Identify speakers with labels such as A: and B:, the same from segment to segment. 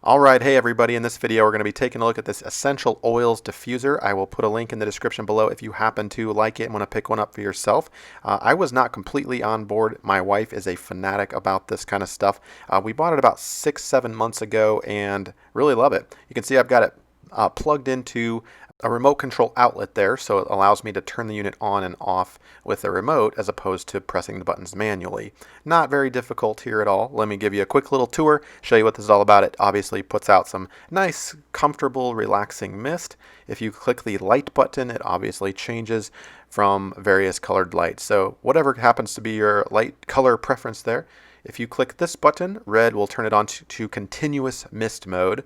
A: Alright, hey everybody, in this video we're going to be taking a look at this essential oils diffuser. I will put a link in the description below if you happen to like it and want to pick one up for yourself. I was not completely on board. My wife is a fanatic about this kind of stuff. We bought it about 6-7 months ago and really love it. You can see I've got it plugged into a remote control outlet there, so it allows me to turn the unit on and off with a remote as opposed to pressing the buttons manually. Not very difficult here at all. Let me give you a quick little tour, show you what this is all about. It obviously puts out some nice, comfortable, relaxing mist. If you click the light button, it obviously changes from various colored lights. So whatever happens to be your light color preference there, if you click this button, red will turn it on to continuous mist mode.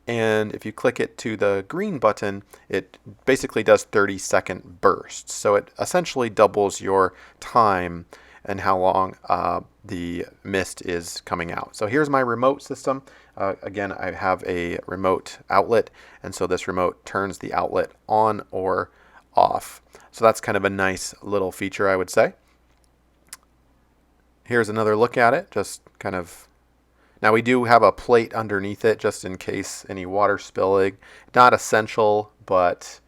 A: And if you click it to the green button, it basically does 30-second bursts. So it essentially doubles your time and how long the mist is coming out. So here's my remote system. Again, I have a remote outlet, and so this remote turns the outlet on or off. So that's kind of a nice little feature, I would say. Here's another look at it, just kind of. Now we do have a plate underneath it just in case any water spilling. Not essential, but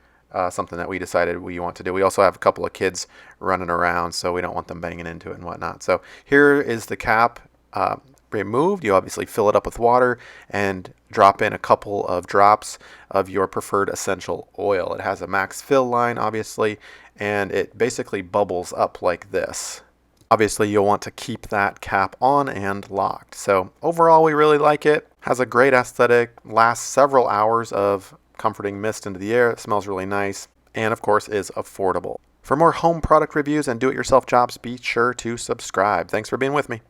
A: something that we decided we want to do. We also have a couple of kids running around, so we don't want them banging into it and whatnot. So here is the cap removed. You obviously fill it up with water and drop in a couple of drops of your preferred essential oil. It has a max fill line, obviously, and it basically bubbles up like this. Obviously, you'll want to keep that cap on and locked. So overall, we really like it. Has a great aesthetic, lasts several hours of comforting mist into the air. It smells really nice, and of course is affordable. For more home product reviews and do-it-yourself jobs, be sure to subscribe. Thanks for being with me.